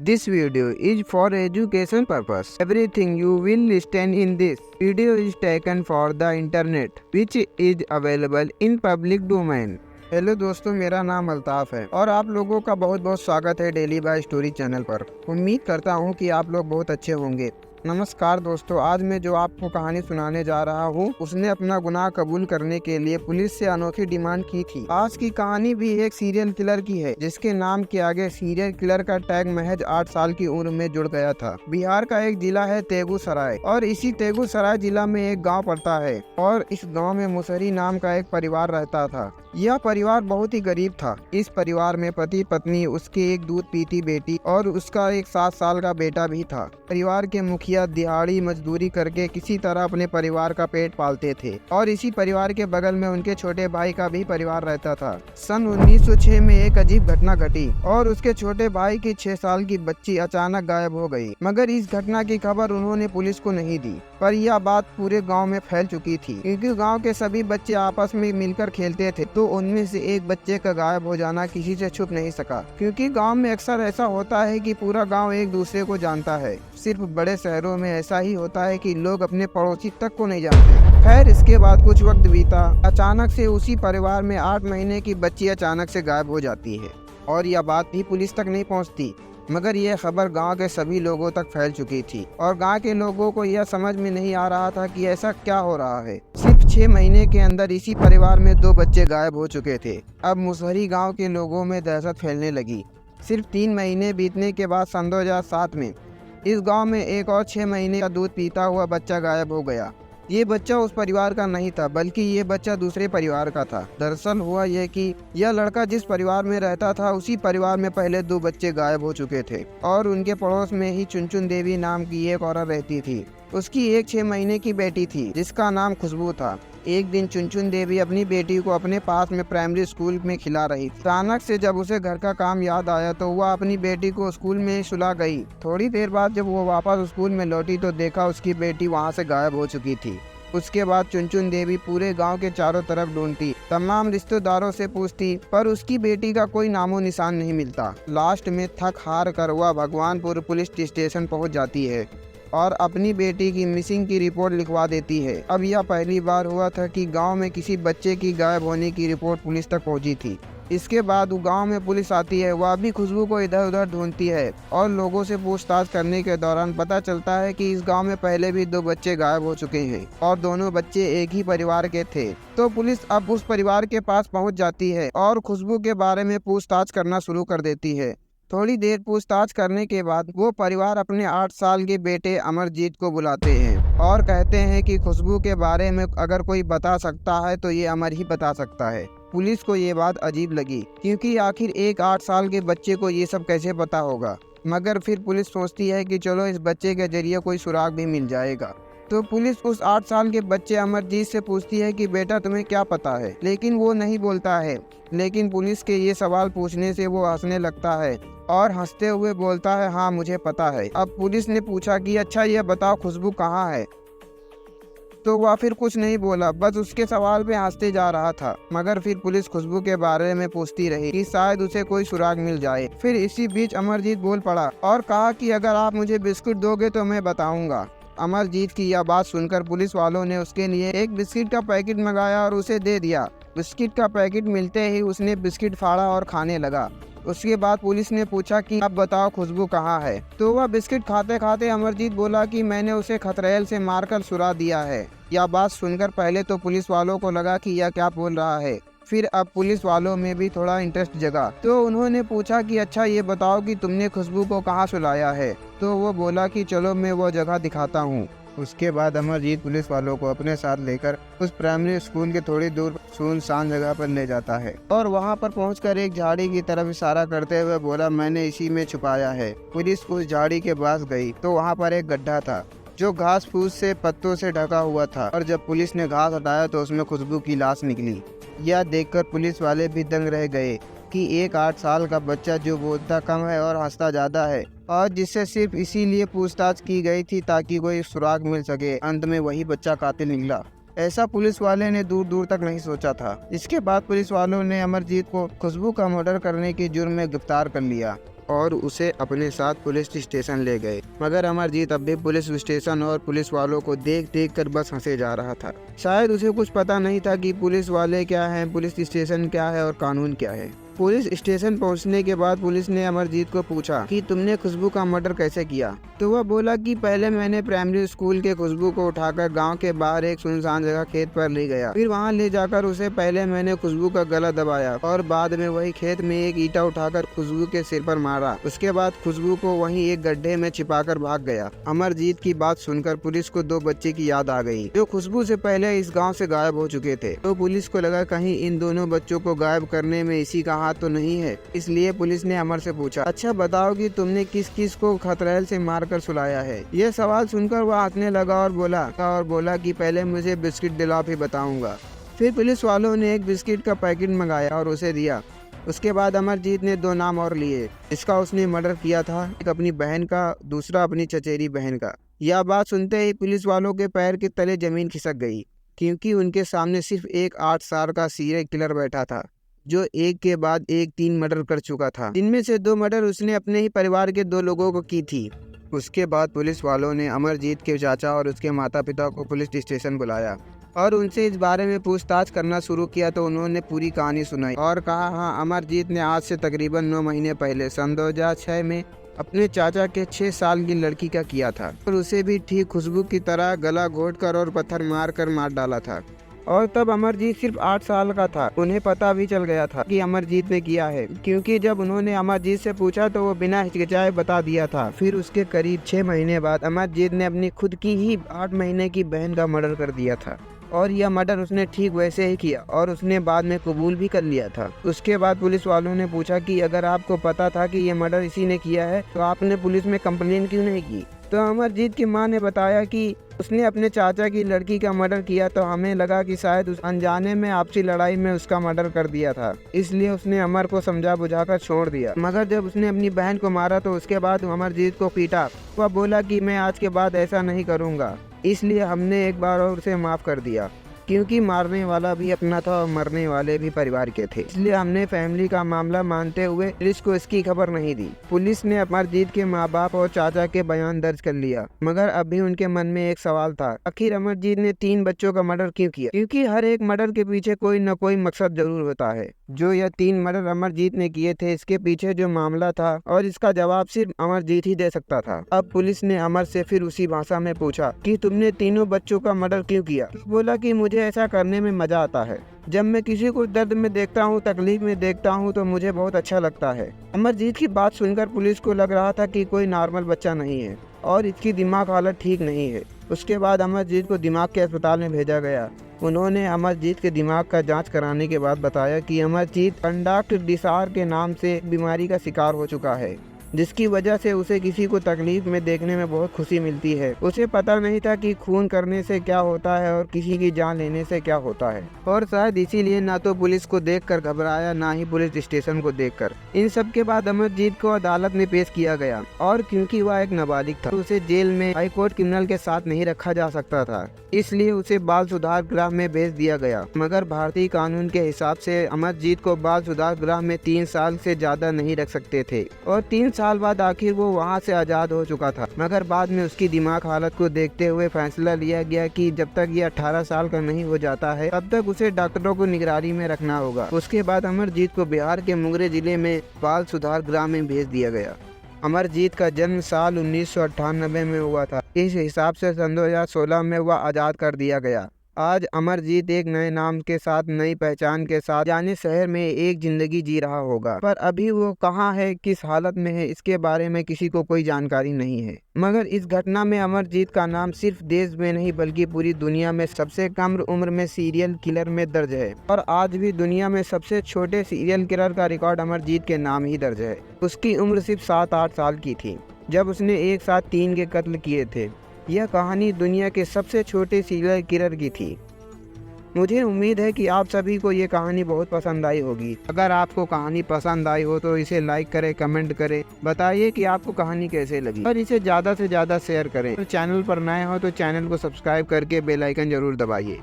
This video is for education purpose. Everything you will listen in this video is taken for the internet, which is available in public domain. Hello दोस्तों, मेरा नाम अल्ताफ़ है और आप लोगों का बहुत बहुत स्वागत है डेली बाय स्टोरी चैनल पर। उम्मीद करता हूं कि आप लोग बहुत अच्छे होंगे। नमस्कार दोस्तों, आज मैं जो आपको कहानी सुनाने जा रहा हूं, उसने अपना गुनाह कबूल करने के लिए पुलिस से अनोखी डिमांड की थी। आज की कहानी भी एक सीरियल किलर की है, जिसके नाम के आगे सीरियल किलर का टैग महज 8 साल की उम्र में जुड़ गया था। बिहार का एक जिला है तेगुसराय और इसी तेगुसराय जिला में एक गाँव पड़ता है और इस गाँव में मुसहरी नाम का एक परिवार रहता था। यह परिवार बहुत ही गरीब था। इस परिवार में पति पत्नी, उसकी एक दूध पीती बेटी और उसका एक 7 साल का बेटा भी था। परिवार के मुखिया दिहाड़ी मजदूरी करके किसी तरह अपने परिवार का पेट पालते थे और इसी परिवार के बगल में उनके छोटे भाई का भी परिवार रहता था। सन 1906 में एक अजीब घटना घटी और उसके छोटे भाई की 6 साल की बच्ची अचानक गायब हो गई। मगर इस घटना की खबर उन्होंने पुलिस को नहीं दी, पर यह बात पूरे गाँव में फैल चुकी थी, क्योंकि गाँव के सभी बच्चे आपस में मिलकर खेलते थे। तो उनमें से एक बच्चे का गायब हो जाना किसी से छुप नहीं सका, क्योंकि गांव में अक्सर ऐसा होता है कि पूरा गांव एक दूसरे को जानता है। सिर्फ बड़े शहरों में ऐसा ही होता है कि लोग अपने पड़ोसी तक को नहीं जानते। खैर, इसके बाद कुछ वक्त बीता। अचानक से उसी परिवार में 8 महीने की बच्ची अचानक से गायब हो जाती है और यह बात भी पुलिस तक नहीं पहुंचती। मगर यह खबर गांव के सभी लोगों तक फैल चुकी थी और गांव के लोगों को यह समझ में नहीं आ रहा था कि ऐसा क्या हो रहा है। सिर्फ 6 महीने के अंदर इसी परिवार में 2 बच्चे गायब हो चुके थे। अब मुसहरी गांव के लोगों में दहशत फैलने लगी। सिर्फ 3 महीने बीतने के बाद सन 2007 में इस गांव में एक और 6 महीने का दूध पीता हुआ बच्चा गायब हो गया। ये बच्चा उस परिवार का नहीं था, बल्कि ये बच्चा दूसरे परिवार का था। दरअसल हुआ यह कि यह लड़का जिस परिवार में रहता था, उसी परिवार में पहले 2 बच्चे गायब हो चुके थे और उनके पड़ोस में ही चुनचुन देवी नाम की एक औरत रहती थी। उसकी एक 6 महीने की बेटी थी, जिसका नाम खुशबू था। एक दिन चुनचुन देवी अपनी बेटी को अपने पास में प्राइमरी स्कूल में खिला रही थी। अचानक से जब उसे घर का काम याद आया तो वह अपनी बेटी को स्कूल में सुला गई। थोड़ी देर बाद जब वो वापस स्कूल में लौटी तो देखा उसकी बेटी वहाँ से गायब हो चुकी थी। उसके बाद चुनचुन देवी पूरे गांव के चारों तरफ ढूंढती, तमाम रिश्तेदारों से पूछती, पर उसकी बेटी का कोई नामो निशान नहीं मिलता। लास्ट में थक हार कर वह भगवानपुर पुलिस स्टेशन पहुंच जाती है और अपनी बेटी की मिसिंग की रिपोर्ट लिखवा देती है। अब यह पहली बार हुआ था कि गांव में किसी बच्चे की गायब होने की रिपोर्ट पुलिस तक पहुंची थी। इसके बाद गांव में पुलिस आती है। वह भी खुशबू को इधर उधर ढूंढती है और लोगों से पूछताछ करने के दौरान पता चलता है कि इस गांव में पहले भी 2 बच्चे गायब हो चुके हैं और दोनों बच्चे एक ही परिवार के थे। तो पुलिस अब उस परिवार के पास पहुंच जाती है और खुशबू के बारे में पूछताछ करना शुरू कर देती है। थोड़ी देर पूछताछ करने के बाद वो परिवार अपने 8 साल के बेटे अमरजीत को बुलाते हैं और कहते हैं कि खुशबू के बारे में अगर कोई बता सकता है तो ये अमर ही बता सकता है। पुलिस को ये बात अजीब लगी, क्योंकि आखिर एक 8 साल के बच्चे को ये सब कैसे पता होगा। मगर फिर पुलिस सोचती है कि चलो इस बच्चे के जरिए कोई सुराग भी मिल जाएगा। तो पुलिस उस 8 साल के बच्चे अमरजीत से पूछती है कि बेटा तुम्हें क्या पता है, लेकिन वो नहीं बोलता है। लेकिन पुलिस के ये सवाल पूछने से वो हंसने लगता है और हंसते हुए बोलता है, हाँ मुझे पता है। अब पुलिस ने पूछा कि अच्छा ये बताओ खुशबू कहाँ है, तो वह फिर कुछ नहीं बोला, बस उसके सवाल पे हंसते जा रहा था। मगर फिर पुलिस खुशबू के बारे में पूछती रही कि शायद उसे कोई सुराग मिल जाए। फिर इसी बीच अमरजीत बोल पड़ा और कहा कि अगर आप मुझे बिस्कुट दोगे तो मैं बताऊंगा। अमरजीत की यह बात सुनकर पुलिस वालों ने उसके लिए एक बिस्किट का पैकेट मंगाया और उसे दे दिया। बिस्किट का पैकेट मिलते ही उसने बिस्किट फाड़ा और खाने लगा। उसके बाद पुलिस ने पूछा कि अब बताओ खुशबू कहाँ है, तो वह बिस्किट खाते खाते अमरजीत बोला कि मैंने उसे खतरेल से मारकर सुला दिया है। यह बात सुनकर पहले तो पुलिस वालों को लगा कि यह क्या बोल रहा है। फिर अब पुलिस वालों में भी थोड़ा इंटरेस्ट जगा, तो उन्होंने पूछा कि अच्छा ये बताओ कि तुमने खुशबू को कहाँ सुलाया है। तो वो बोला कि चलो मैं वो जगह दिखाता हूँ। उसके बाद अमरजीत पुलिस वालों को अपने साथ लेकर उस प्राइमरी स्कूल के थोड़ी दूर सुनसान जगह पर ले जाता है और वहां पर पहुंचकर एक झाड़ी की तरफ इशारा करते हुए बोला, मैंने इसी में छुपाया है। पुलिस उस झाड़ी के पास गई तो वहां पर एक गड्ढा था जो घास फूस से पत्तों से ढका हुआ था और जब पुलिस ने घास हटाया तो उसमें खुशबू की लाश निकली। यह देखकर पुलिस वाले भी दंग रह गए कि एक 8 साल का बच्चा जो बोलता कम है और हंसता ज्यादा है और जिससे सिर्फ इसीलिए पूछताछ की गई थी ताकि कोई सुराग मिल सके, अंत में वही बच्चा कातिल निकला। ऐसा पुलिस वाले ने दूर दूर तक नहीं सोचा था। इसके बाद पुलिस वालों ने अमरजीत को खुशबू का मर्डर करने के जुर्म में गिरफ्तार कर लिया और उसे अपने साथ पुलिस स्टेशन ले गए। मगर अमरजीत अब भी पुलिस स्टेशन और पुलिस वालों को देख देख कर बस हंसे जा रहा था। शायद उसे कुछ पता नहीं था कि पुलिस वाले क्या हैं, पुलिस स्टेशन क्या है और कानून क्या है। पुलिस स्टेशन पहुंचने के बाद पुलिस ने अमरजीत को पूछा कि तुमने खुशबू का मर्डर कैसे किया। तो वह बोला कि पहले मैंने प्राइमरी स्कूल के खुशबू को उठाकर गांव के बाहर एक सुनसान जगह खेत पर ले गया। फिर वहां ले जाकर उसे पहले मैंने खुशबू का गला दबाया और बाद में वही खेत में एक ईंटा उठाकर खुशबू के सिर पर मारा। उसके बाद खुशबू को वहीं एक गड्ढे में छिपाकर भाग गया। अमरजीत की बात सुनकर पुलिस को 2 बच्चे की याद आ गई जो खुशबू से पहले इस गाँव से गायब हो चुके थे। तो पुलिस को लगा कहीं इन दोनों बच्चों को गायब करने में इसी का हाथ तो नहीं है। इसलिए पुलिस ने अमर से पूछा, अच्छा बताओ कि तुमने किस किस को खतरेल से मारकर सुलाया है। यह सवाल सुनकर वह हंसने लगा और बोला कि पहले मुझे बिस्किट दिला फिर बताऊंगा। फिर पुलिस वालों ने एक बिस्किट का पैकेट मंगाया और उसे दिया। उसके बाद अमरजीत ने 2 नाम और लिए जिसका उसने मर्डर किया था, एक अपनी बहन का, दूसरा अपनी चचेरी बहन का। यह बात सुनते ही पुलिस वालों के पैर के तले जमीन खिसक गई, क्योंकि उनके सामने सिर्फ एक 8 साल का सीरियल किलर बैठा था जो एक के बाद एक 3 मर्डर कर चुका था। इनमें से 2 मर्डर उसने अपने ही परिवार के 2 लोगों को की थी। उसके बाद पुलिस वालों ने अमरजीत के चाचा और उसके माता पिता को पुलिस स्टेशन बुलाया और उनसे इस बारे में पूछताछ करना शुरू किया। तो उन्होंने पूरी कहानी सुनाई और कहा, हाँ, अमरजीत ने आज से तकरीबन 9 महीने पहले सन 2006 में अपने चाचा के 6 साल की लड़की का किया था और उसे भी ठीक खुशबू की तरह गला घोंटकर और पत्थर मार डाला था। और तब अमरजीत सिर्फ 8 साल का था। उन्हें पता भी चल गया था कि अमरजीत ने किया है, क्योंकि जब उन्होंने अमरजीत से पूछा तो वो बिना हिचकिचाए बता दिया था। फिर उसके करीब 6 महीने बाद अमरजीत ने अपनी खुद की ही 8 महीने की बहन का मर्डर कर दिया था और यह मर्डर उसने ठीक वैसे ही किया और उसने बाद में कबूल भी कर लिया था। उसके बाद पुलिस वालों ने पूछा कि अगर आपको पता था कि ये मर्डर इसी ने किया है तो आपने पुलिस में कंप्लेन क्यों नहीं की। तो अमरजीत की मां ने बताया कि उसने अपने चाचा की लड़की का मर्डर किया तो हमें लगा कि शायद उस अनजाने में आपसी लड़ाई में उसका मर्डर कर दिया था, इसलिए उसने अमर को समझा बुझाकर छोड़ दिया। मगर जब उसने अपनी बहन को मारा तो उसके बाद अमरजीत को पीटा। वह बोला कि मैं आज के बाद ऐसा नहीं करूँगा, इसलिए हमने एक बार और उसे माफ़ कर दिया, क्योंकि मारने वाला भी अपना था और मरने वाले भी परिवार के थे। इसलिए हमने फैमिली का मामला मानते हुए पुलिस को इसकी खबर नहीं दी। पुलिस ने अमरजीत के माँ बाप और चाचा के बयान दर्ज कर लिया, मगर अभी उनके मन में एक सवाल था, आखिर अमरजीत ने 3 बच्चों का मर्डर क्यों किया? क्योंकि हर एक मर्डर के पीछे कोई न कोई मकसद जरूर होता है। जो यह 3 मर्डर अमरजीत ने किए थे, इसके पीछे जो मामला था और इसका जवाब सिर्फ अमरजीत ही दे सकता था। अब पुलिस ने अमर से फिर उसी भाषा में पूछा कि तुमने तीनों बच्चों का मर्डर क्यों किया? बोला कि मुझे ऐसा करने में मजा आता है। जब मैं किसी को दर्द में देखता हूँ, तकलीफ में देखता हूँ तो मुझे बहुत अच्छा लगता है। अमरजीत की बात सुनकर पुलिस को लग रहा था कि कोई नॉर्मल बच्चा नहीं है और इसकी दिमाग हालत ठीक नहीं है। उसके बाद अमरजीत को दिमाग के अस्पताल में भेजा गया। उन्होंने अमरजीत के दिमाग का जांच कराने के बाद बताया कि अमरजीत कंडक्ट डिसऑर्डर के नाम से बीमारी का शिकार हो चुका है, जिसकी वजह से उसे किसी को तकलीफ में देखने में बहुत खुशी मिलती है। उसे पता नहीं था कि खून करने से क्या होता है और किसी की जान लेने से क्या होता है, और शायद इसीलिए ना तो पुलिस को देखकर घबराया, ना ही पुलिस स्टेशन को देखकर। इन सब के बाद अमरजीत को अदालत में पेश किया गया और क्योंकि वह एक नाबालिग था तो उसे जेल में हाई कोर्ट क्रिमिनल के साथ नहीं रखा जा सकता था, इसलिए उसे बाल सुधार गृह में भेज दिया गया। मगर भारतीय कानून के हिसाब से अमरजीत को बाल सुधार गृह में 3 साल से ज्यादा नहीं रख सकते थे और 3 साल बाद आखिर वो वहां से आजाद हो चुका था। मगर बाद में उसकी दिमाग हालत को देखते हुए फैसला लिया गया कि जब तक ये 18 साल का नहीं हो जाता है तब तक उसे डॉक्टरों को निगरानी में रखना होगा। उसके बाद अमरजीत को बिहार के मुंगेर जिले में बाल सुधार गृह में भेज दिया गया। अमरजीत का जन्म साल 1998 में हुआ था। इस हिसाब से सन 2016 में वह आज़ाद कर दिया गया। आज अमरजीत एक नए नाम के साथ, नई पहचान के साथ जाने शहर में एक जिंदगी जी रहा होगा, पर अभी वो कहाँ है, किस हालत में है, इसके बारे में किसी को कोई जानकारी नहीं है। मगर इस घटना में अमरजीत का नाम सिर्फ देश में नहीं बल्कि पूरी दुनिया में सबसे कम उम्र में सीरियल किलर में दर्ज है और आज भी दुनिया में सबसे छोटे सीरियल किलर का रिकॉर्ड अमरजीत के नाम ही दर्ज है। उसकी उम्र सिर्फ 7-8 साल की थी जब उसने एक साथ 3 के कत्ल किए थे। यह कहानी दुनिया के सबसे छोटे सीरियल किलर की थी। मुझे उम्मीद है कि आप सभी को ये कहानी बहुत पसंद आई होगी। अगर आपको कहानी पसंद आई हो तो इसे लाइक करें, कमेंट करें, बताइए कि आपको कहानी कैसे लगी और इसे ज़्यादा से ज़्यादा शेयर करें। तो चैनल पर नए हो तो चैनल को सब्सक्राइब करके बेल आइकन जरूर दबाइए।